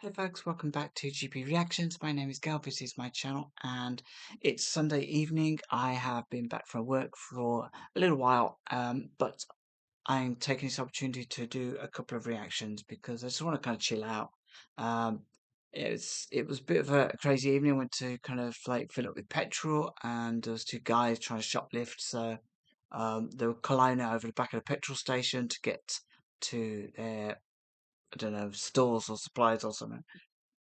Hey folks, welcome back to GP Reactions. My name is Gal, this is my channel, and it's Sunday evening. I have been back from work for a little while, but I'm taking this opportunity to do a couple of reactions because I just want to kind of chill out. Um, it was a bit of a crazy evening. I went to kind of like fill up with petrol, and there was two guys trying to shoplift, so they were colliding over the back of the petrol station to get to their, I don't know, stores or supplies or something.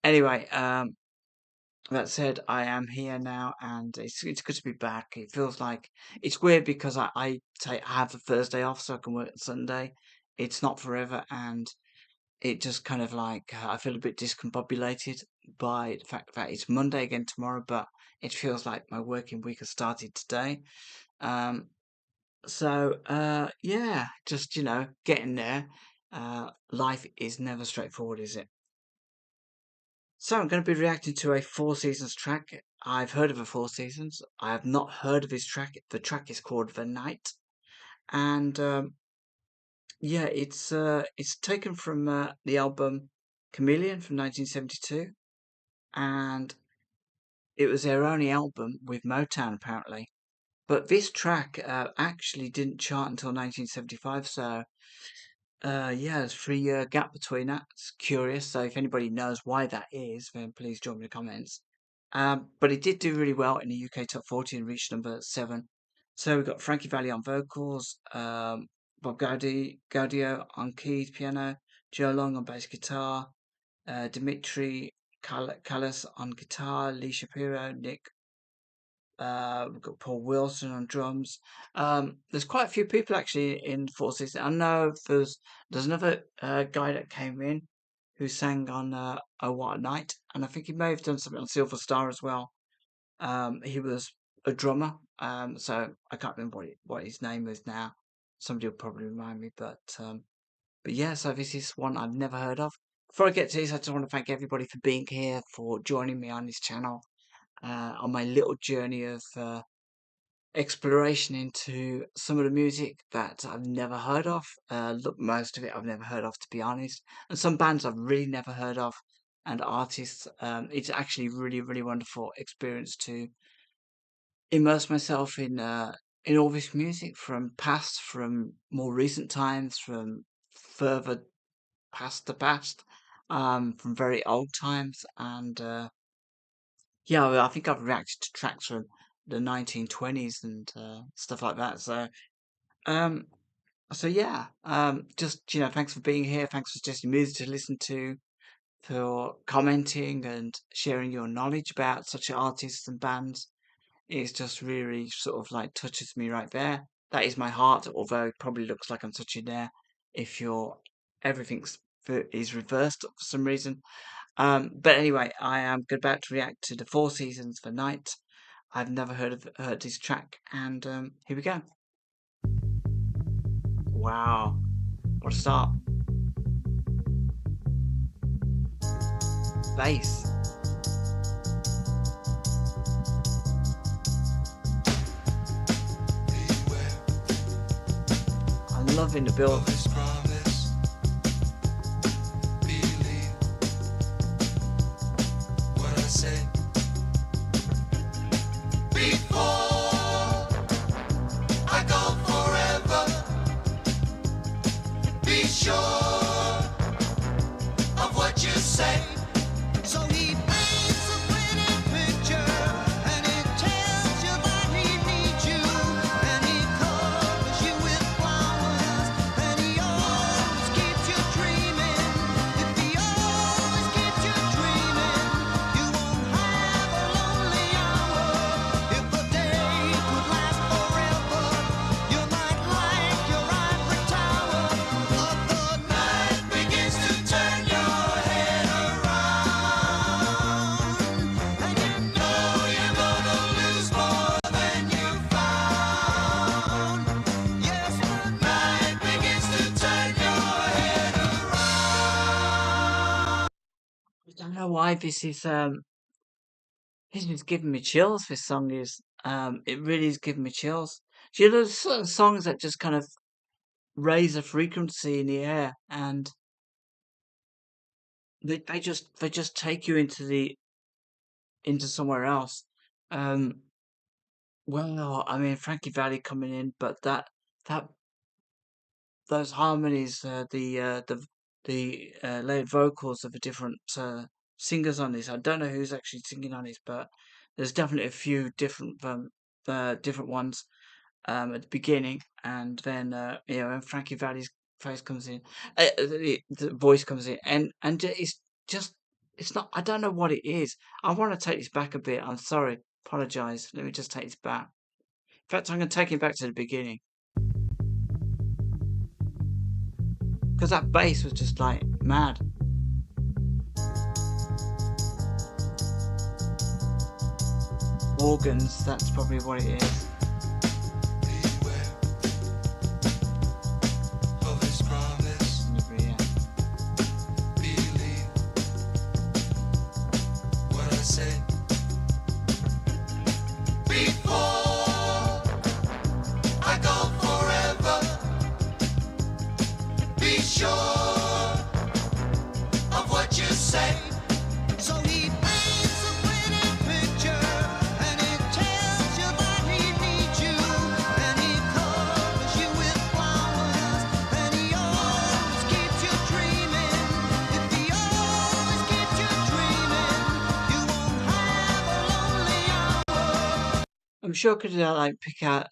Anyway, that said, I am here now, and it's good to be back. It feels like it's weird because I have the Thursday off, so I can work Sunday. It's not forever, and it just kind of like I feel a bit discombobulated by the fact that it's Monday again tomorrow, but it feels like my working week has started today. Um, yeah, just getting there. Life is never straightforward, is it? So I'm going to be reacting to a Four Seasons track. I've heard of the Four Seasons. I have not heard of his track. The track is called The Night, and yeah, it's taken from the album Chameleon from 1972, and it was their only album with Motown apparently. But this track actually didn't chart until 1975, so yeah, there's a 3 year gap between that. It's curious. So if anybody knows why that is, then please join me in the comments. But it did do really well in the UK top 40 and reached number 7. So we've got Frankie Valli on vocals, Bob Gaudio on keys piano, Joe Long on bass guitar, Dimitri Callis on guitar, Lee Shapiro, Nick we've got Paul Wilson on drums. There's quite a few people actually in Four Seasons. I know there's another guy that came in who sang on Oh What a Night, and I think he may have done something on Silver Star as well. He was a drummer, so I can't remember what his name is now. Somebody will probably remind me, but yeah. So this is one I've never heard of. Before I get to this, I just want to thank everybody for being here, for joining me on this channel, on my little journey of exploration into some of the music that I've never heard of. Look, most of it I've never heard of, to be honest, and some bands I've really never heard of, and artists. It's actually really, really wonderful experience to immerse myself in all this music from past, from more recent times, from further past the past, from very old times, and yeah, well, I think I've reacted to tracks from the 1920s and stuff like that. Um, so yeah, just thanks for being here. Thanks for suggesting music to listen to, for commenting and sharing your knowledge about such artists and bands. It's just really sort of like touches me right there. That is my heart, although it probably looks like I'm touching there if your everything's is reversed for some reason. But anyway, I am about to react to the Four Seasons for Night. I've never heard this track, and here we go. Wow, what a start! Bass. I'm loving the build. Sure of what you say. So he paints a pretty picture, and he tells you that he needs you, and he covers you with flowers, and he always keeps you dreaming. If he always keeps you dreaming, you won't have a lonely hour. If the day could last forever, you might like your ivory tower. But the night begins to turn your head around, and you know you're gonna lose more than you found. Yes, the night begins to turn your head around. I don't know why this is giving me chills. This song is it really is giving me chills. Do you know there's certain songs that just kind of raise a frequency in the air, and they just take you into somewhere else. Um, well, I mean Frankie Valli coming in, but that those harmonies, the layered vocals of the different singers on this. I don't know who's actually singing on this, but there's definitely a few different ones at the beginning, and then when Frankie Valli's face comes in, the voice comes in, and it's just it's not. I don't know what it is. I want to take this back a bit. I'm sorry, apologise. Let me just take this back. In fact, I'm going to take it back to the beginning because that bass was just like mad. Organs. That's probably what it is. Beware of his promise. Yeah. Believe what I say. Before I go forever, be sure of what you say. So he paints a pretty picture, and it tells you that he needs you, and he covers you with flowers, and he always keeps you dreaming. If he always keeps you dreaming, you won't have a lonely hour. I'm sure I could like pick out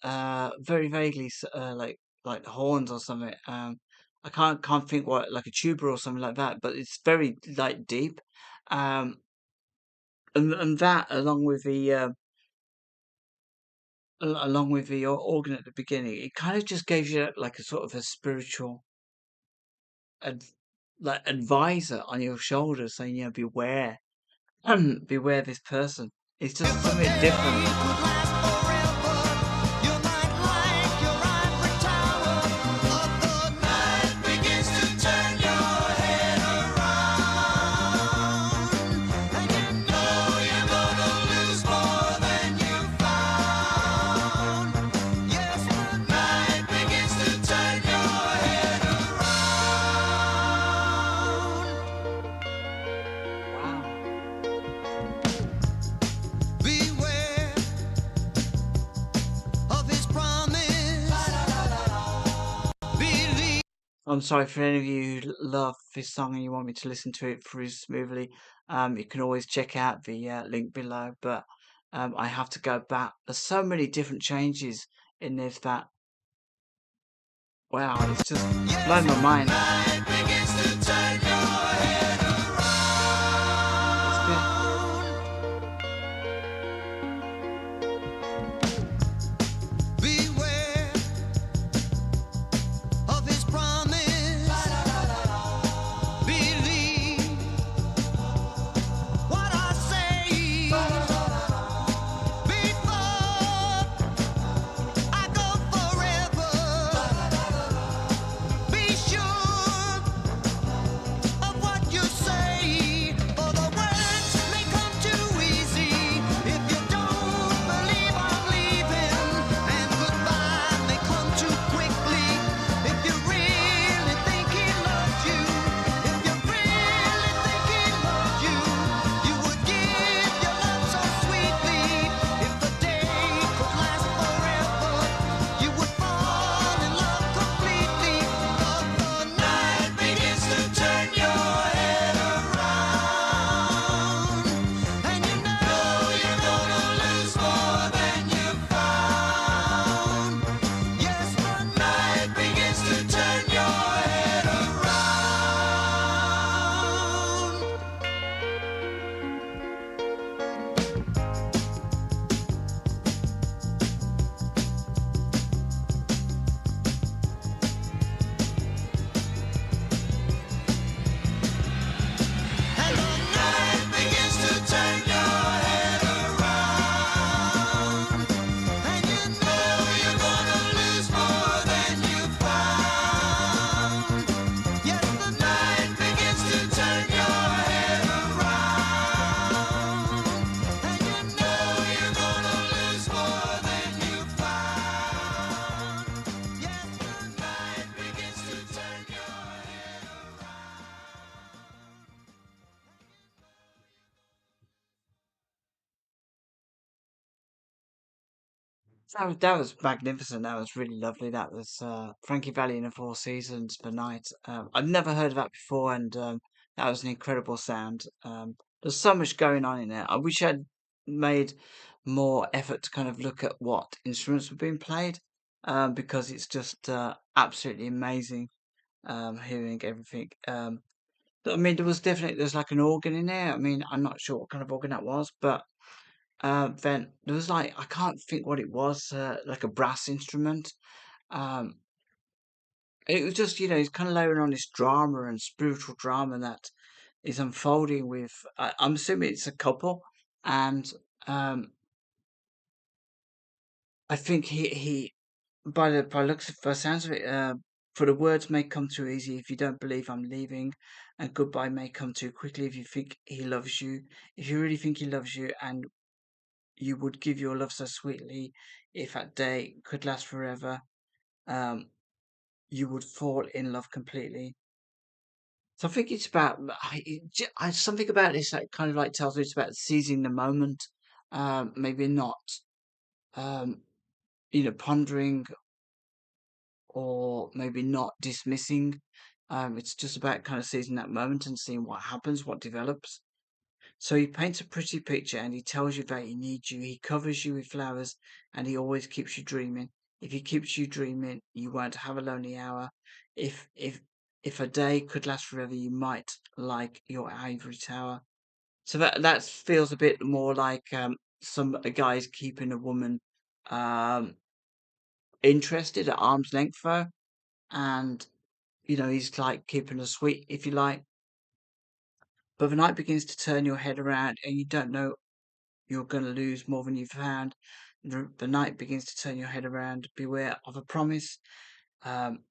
very vaguely like the horns or something. I can't think what like a tuba or something like that, but it's very like deep. Um, and that along with the organ at the beginning, it kind of just gave you like a sort of a spiritual ad, like advisor on your shoulder, saying, beware, beware this person. It's If just the something day different. could last forever, you might like your ivory tower. But the night begins to turn your head around, and you know you're gonna lose more than you found. Yes, the night begins to turn your head around. Wow. Beware of his promise. Believe. I'm sorry for any of you who love this song and you want me to listen to it through smoothly. You can always check out the link below, but I have to go back. There's so many different changes in this that wow, it's just Yes, blown my mind. night begins to turn your head It's a bit around. Beware of his promise. Believe what I say. Before I go forever, be sure That was magnificent. That was really lovely. That was Frankie Valli in the Four Seasons per night. I'd never heard of that before, and that was an incredible sound. There's so much going on in there. I wish I'd made more effort to kind of look at what instruments were being played, because it's just absolutely amazing hearing everything. I mean, there's like an organ in there. I mean, I'm not sure what kind of organ that was, but then there was like I can't think what it was, like a brass instrument. Um, it was just it's kind of layering on this drama and spiritual drama that is unfolding with. I'm assuming it's a couple, and um, I think he by looks by sounds of it, for the words may come too easy if you don't believe I'm leaving, and goodbye may come too quickly if you think he loves you. If you really think he loves you, and you would give your love so sweetly, if that day could last forever, um, you would fall in love completely. So I think it's about something about this that kind of like tells me it's about seizing the moment, maybe not, um, pondering or maybe not dismissing. It's just about kind of seizing that moment and seeing what happens, what develops. So he paints a pretty picture and he tells you that he needs you. He covers you with flowers and he always keeps you dreaming. If he keeps you dreaming, you won't have a lonely hour. If if if a day could last forever, you might like your ivory tower. So that feels a bit more like a guy's keeping a woman um interested at arm's length though, and he's like keeping her sweet if you like. But the night begins to turn your head around and you don't know you're going to lose more than you found. The night begins to turn your head around. Beware of a promise. Um,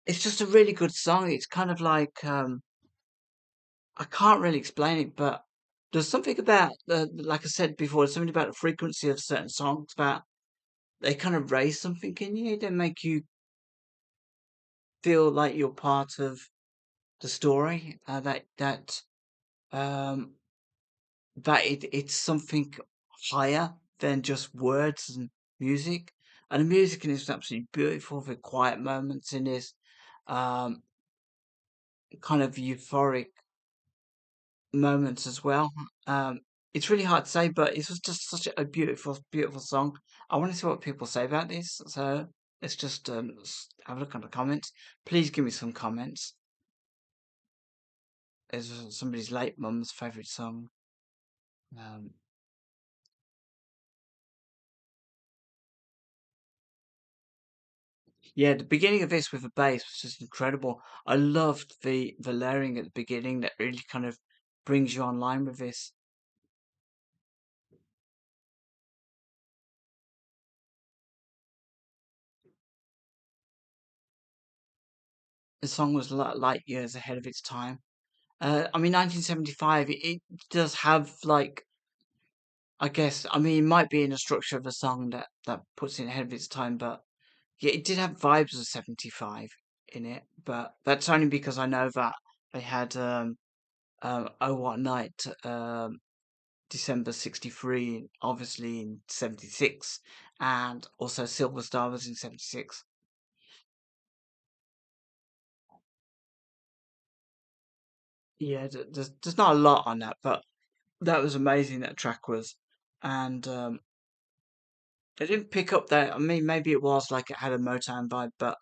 it's just a really good song. It's kind of like I can't really explain it, but there's something about like I said before, there's something about the frequency of certain songs that they kind of raise something in you. They make you feel like you're part of the story. Um, it's something higher than just words and music. And the music in this is absolutely beautiful with quiet moments in this um, kind of euphoric moments as well. Um, it's really hard to say, but it was just such a beautiful, beautiful song. I want to see what people say about this, so let's just have a look on the comments. Please give me some comments. Is somebody's late mum's favourite song? Um, Yeah, the beginning of this with the bass was just incredible. I loved the layering at the beginning that really kind of brings you online with this. The song was light years ahead of its time. I mean, 1975, it does have like, I guess, I mean, it might be in the structure of the song that puts it ahead of its time, but yeah, it did have vibes of 75 in it, but that's only because I know that they had Oh What Night December 63, obviously in 76, and also Silver Star was in 76. Yeah, there's not a lot on that, but that was amazing, that track was. And I didn't pick up that. I mean, maybe it was like it had a Motown vibe, but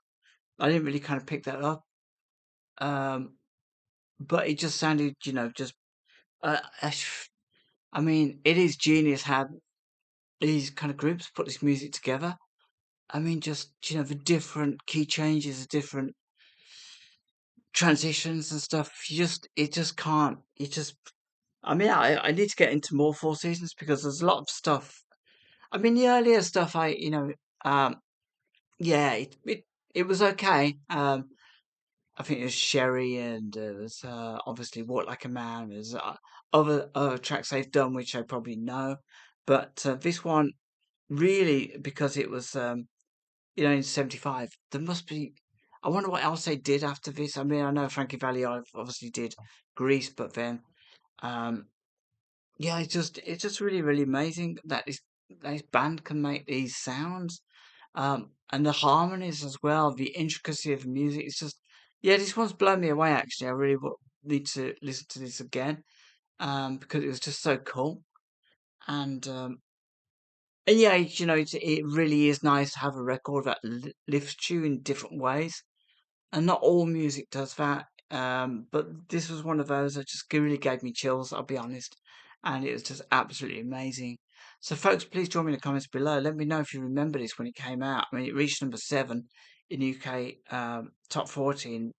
I didn't really kind of pick that up. Um, but it just sounded, just. Uh, I mean, it is genius how these kind of groups put this music together. I mean, just the different key changes, the different transitions and stuff. It just can't. It just. I mean, I need to get into more Four Seasons because there's a lot of stuff. I mean, the earlier stuff, um, yeah, it was okay. I think it was Sherry and it was obviously Walk Like a Man. There's other tracks they've done which I probably know, but this one really because it was in '75. There must be. I wonder what else they did after this. I mean, I know Frankie Valli obviously did Grease, but then, um, yeah, it's just really, really amazing that this band can make these sounds, and the harmonies as well, the intricacy of the music. It's just, yeah, this one's blown me away. Actually, I really need to listen to this again, because it was just so cool. And yeah, it really is nice to have a record that lifts you in different ways. And not all music does that. But this was one of those that just really gave me chills, I'll be honest. And it was just absolutely amazing. So, folks, please join me in the comments below. Let me know if you remember this when it came out. I mean, it reached number 7 in UK top 40 and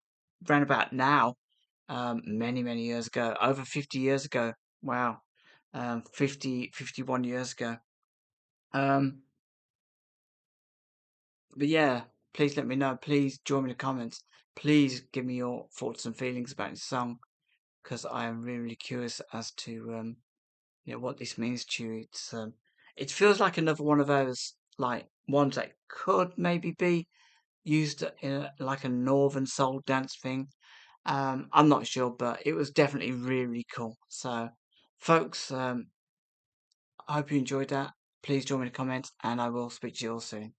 round about now, many, many years ago, over 50 years ago. Wow. 51 years ago. Um, but yeah, please let me know. Please join me in the comments. Please give me your thoughts and feelings about this song because I am really, really curious as to what this means to you. It feels like another one of those like ones that could maybe be used in like a northern soul dance thing. I'm not sure, but it was definitely really, really cool. So, folks, I hope you enjoyed that. Please join me in the comments, and I will speak to you all soon.